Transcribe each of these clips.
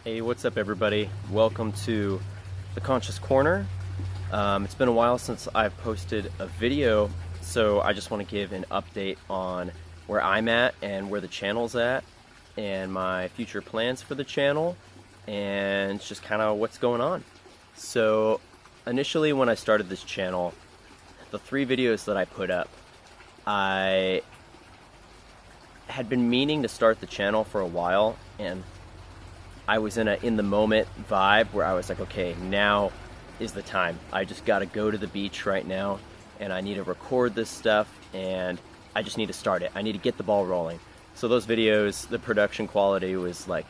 Hey, what's up everybody? Welcome to the Conscious Corner. It's been a while since I've posted a video, so I just want to give an update on where I'm at and where the channel's at and my future plans for the channel and just kind of what's going on. So initially when I started this channel, the 3 videos that I put up, I had been meaning to start the channel for a while, and I was in the moment vibe where I was like, okay, now is the time. I just got to go to the beach right now and I need to record this stuff and I just need to start it. I need to get the ball rolling. So those videos, the production quality was like,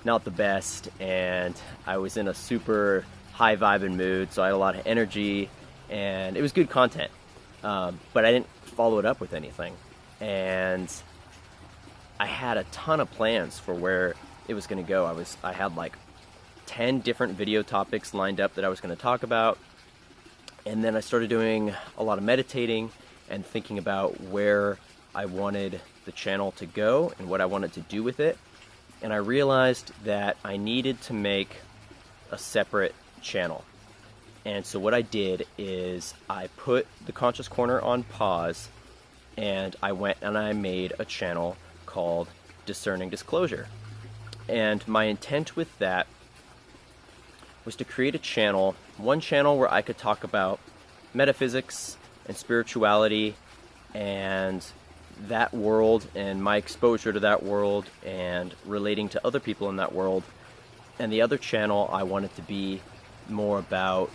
not the best, and I was in a super high vibing mood, so I had a lot of energy and it was good content. But I didn't follow it up with anything. And I had a ton of plans for where it was going to go. I had like 10 different video topics lined up that I was going to talk about, and then I started doing a lot of meditating and thinking about where I wanted the channel to go and what I wanted to do with it, and I realized that I needed to make a separate channel. And so what I did is I put the Conscious Corner on pause and I went and I made a channel called Discerning Disclosure. And my intent with that was to create one channel where I could talk about metaphysics and spirituality and that world and my exposure to that world and relating to other people in that world. And the other channel I wanted to be more about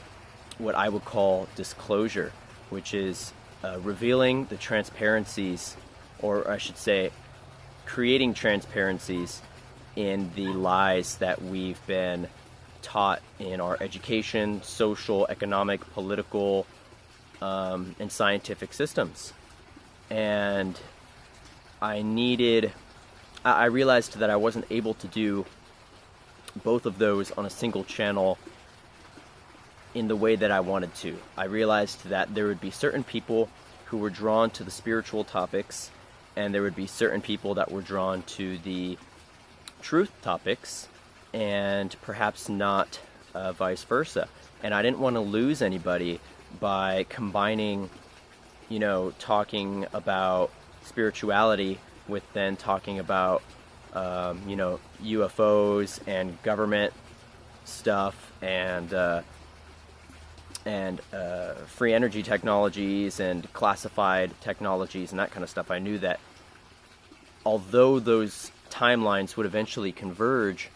what I would call disclosure, which is revealing the transparencies, or I should say creating transparencies in the lies that we've been taught in our education, social, economic, political, and scientific systems. And I realized that I wasn't able to do both of those on a single channel in the way that I wanted to. I realized that there would be certain people who were drawn to the spiritual topics, and there would be certain people that were drawn to the truth topics, and perhaps not vice versa. And I didn't want to lose anybody by combining, talking about spirituality with then talking about, UFOs and government stuff and free energy technologies and classified technologies and that kind of stuff. I knew that although those timelines would eventually converge,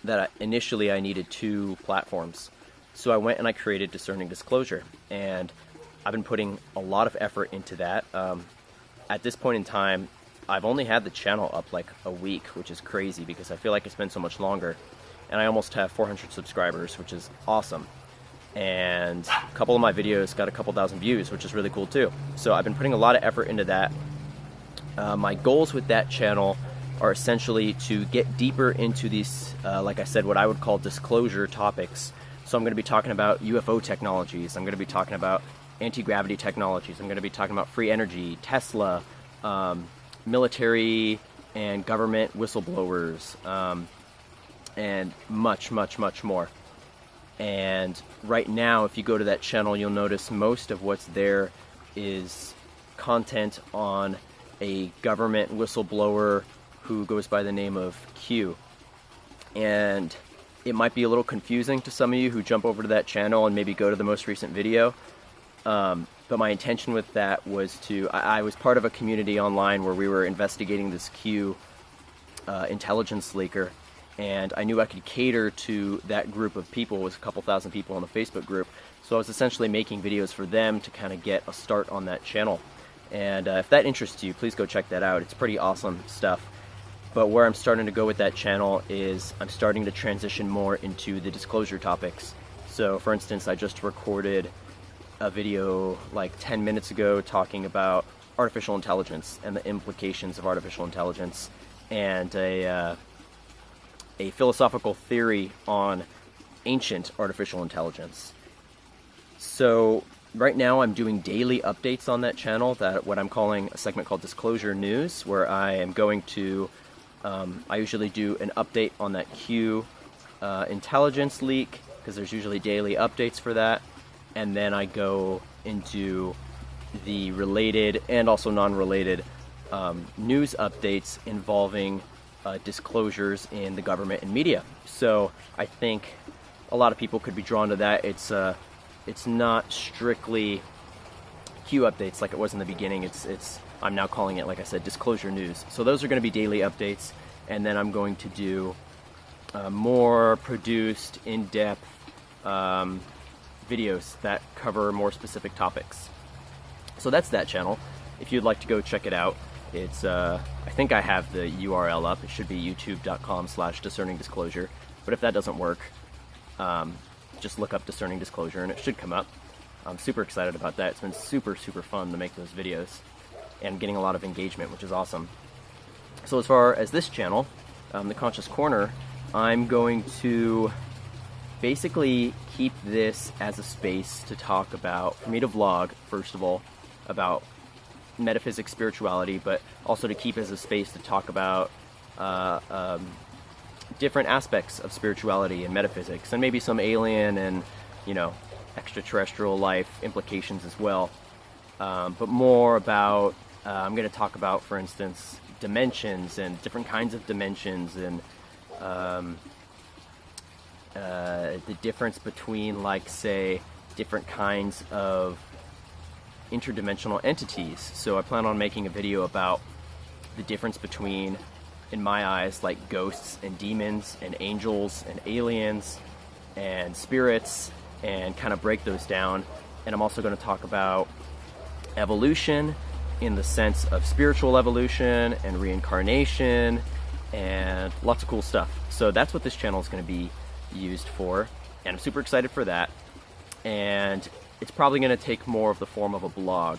that initially I needed 2 platforms. So I went and I created Discerning Disclosure, and I've been putting a lot of effort into that. At this point in time, I've only had the channel up like a week, which is crazy because I feel like it's been so much longer, and I almost have 400 subscribers, which is awesome. And a couple of my videos got a couple thousand views, which is really cool too. So I've been putting a lot of effort into that. My goals with that channel are essentially to get deeper into these, like I said, what I would call disclosure topics. So I'm going to be talking about UFO technologies, I'm going to be talking about anti-gravity technologies, I'm going to be talking about free energy, Tesla, military and government whistleblowers, and much, much, much more. And right now, if you go to that channel, you'll notice most of what's there is content on a government whistleblower who goes by the name of Q. And it might be a little confusing to some of you who jump over to that channel and maybe go to the most recent video. But my intention with that was I was part of a community online where we were investigating this Q intelligence leaker, and I knew I could cater to that group of people. It was a couple thousand people in the Facebook group. So I was essentially making videos for them to kind of get a start on that channel. And if that interests you, please go check that out. It's pretty awesome stuff. But where I'm starting to go with that channel is I'm starting to transition more into the disclosure topics. So for instance, I just recorded a video like 10 minutes ago talking about artificial intelligence and the implications of artificial intelligence, and a philosophical theory on ancient artificial intelligence. So right now I'm doing daily updates on that channel, that what I'm calling a segment called Disclosure News, where I am going to I usually do an update on that Q intelligence leak, because there's usually daily updates for that, and then I go into the related and also non-related news updates involving disclosures in the government and media. So I think a lot of people could be drawn to that. It's not strictly Q updates like it was in the beginning. I'm now calling it, like I said, disclosure news. So those are going to be daily updates, and then I'm going to do more produced, in-depth videos that cover more specific topics. So that's that channel. If you'd like to go check it out, it's I think I have the URL up. It should be youtube.com/discerningdisclosure. But if that doesn't work, just look up Discerning Disclosure and it should come up. I'm super excited about that. It's been super fun to make those videos and getting a lot of engagement, which is awesome. So as far as this channel, the Conscious Corner, I'm going to basically keep this as a space to talk about, for me to vlog, first of all, about metaphysics, spirituality, but also to keep as a space to talk about different aspects of spirituality and metaphysics, and maybe some alien and, extraterrestrial life implications as well. But more about, I'm going to talk about, for instance, dimensions and different kinds of dimensions, and the difference between, like, say, different kinds of interdimensional entities. So I plan on making a video about the difference between, in my eyes, like ghosts and demons and angels and aliens and spirits, and kind of break those down. And I'm also going to talk about evolution in the sense of spiritual evolution and reincarnation and lots of cool stuff. So that's what this channel is going to be used for, and I'm super excited for that. And it's probably going to take more of the form of a blog,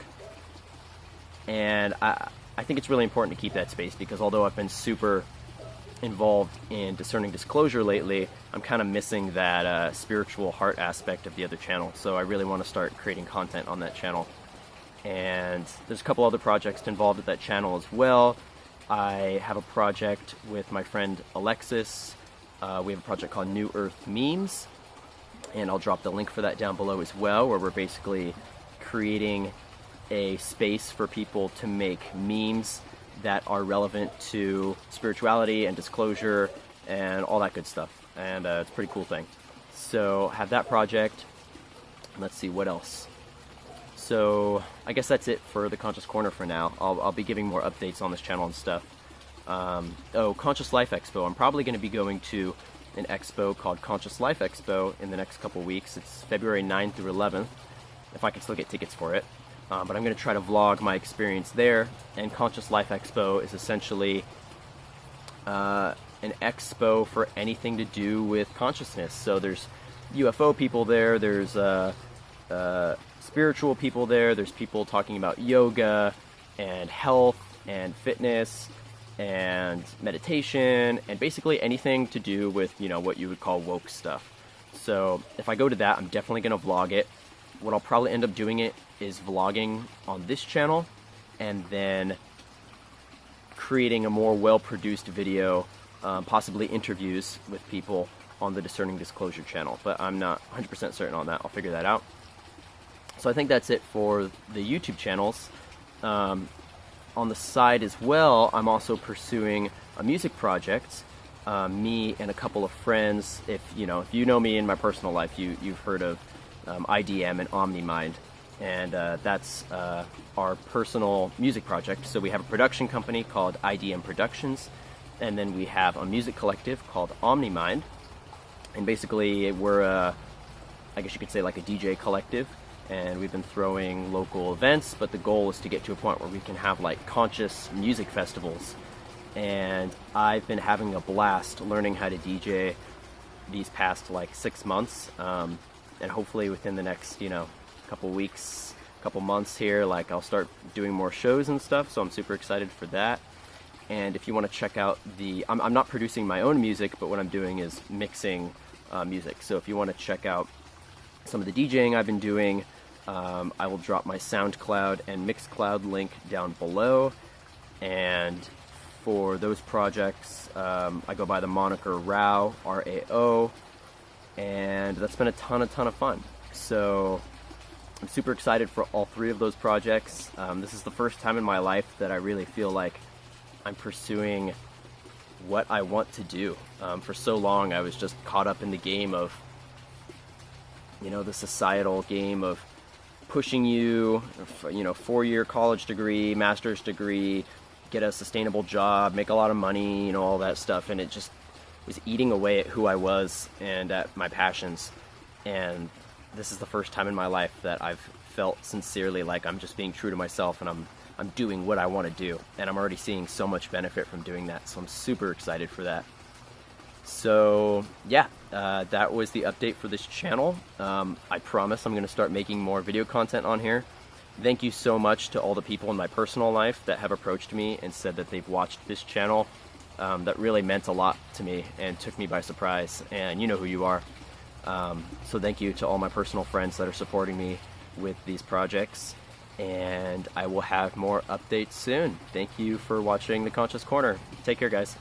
and I think it's really important to keep that space, because although I've been super involved in Discerning Disclosure lately, I'm kind of missing that spiritual heart aspect of the other channel. So I really want to start creating content on that channel. And there's a couple other projects involved with that channel as well. I have a project with my friend Alexis. We have a project called New Earth Memes, and I'll drop the link for that down below as well, where we're basically creating a space for people to make memes that are relevant to spirituality and disclosure and all that good stuff. And it's a pretty cool thing. So have that project. Let's see what else. So I guess that's it for the Conscious Corner for now. I'll be giving more updates on this channel and stuff. Conscious Life Expo. I'm probably going to be going to an expo called Conscious Life Expo in the next couple weeks. It's February 9th through 11th, if I can still get tickets for it. But I'm going to try to vlog my experience there. And Conscious Life Expo is essentially an expo for anything to do with consciousness. So there's UFO people there, there's spiritual people there, there's people talking about yoga and health and fitness and meditation, and basically anything to do with, what you would call woke stuff. So if I go to that, I'm definitely going to vlog it. What I'll probably end up doing is vlogging on this channel, and then creating a more well-produced video, possibly interviews with people on the Discerning Disclosure channel. But I'm not 100% certain on that. I'll figure that out. So I think that's it for the YouTube channels. On the side as well, I'm also pursuing a music project. Me and a couple of friends, if you know me in my personal life, you've heard of IDM and OmniMind, and that's our personal music project. So we have a production company called IDM Productions, and then we have a music collective called OmniMind, and basically we're I guess you could say like a DJ collective, and we've been throwing local events, but the goal is to get to a point where we can have like conscious music festivals. And I've been having a blast learning how to DJ these past like 6 months, and hopefully within the next couple weeks, couple months here, like I'll start doing more shows and stuff. So I'm super excited for that. And if you want to check out I'm not producing my own music, but what I'm doing is mixing music. So if you want to check out some of the DJing I've been doing, I will drop my SoundCloud and Mixcloud link down below. And for those projects. I go by the moniker Rao, R-A-O, and that's been a ton of fun. So I'm super excited for all 3 of those projects. This is the first time in my life that I really feel like I'm pursuing what I want to do. For so long I was just caught up in the game of, the societal game of pushing you, 4-year college degree, master's degree, get a sustainable job, make a lot of money, all that stuff, and it just was eating away at who I was and at my passions. And this is the first time in my life that I've felt sincerely like I'm just being true to myself, and I'm doing what I want to do, and I'm already seeing so much benefit from doing that, so I'm super excited for that. So yeah, that was the update for this channel. I promise I'm going to start making more video content on here. Thank you so much to all the people in my personal life that have approached me and said that they've watched this channel. That really meant a lot to me and took me by surprise, and you know who you are. So thank you to all my personal friends that are supporting me with these projects, and I will have more updates soon. Thank you for watching The Conscious Corner. Take care, guys.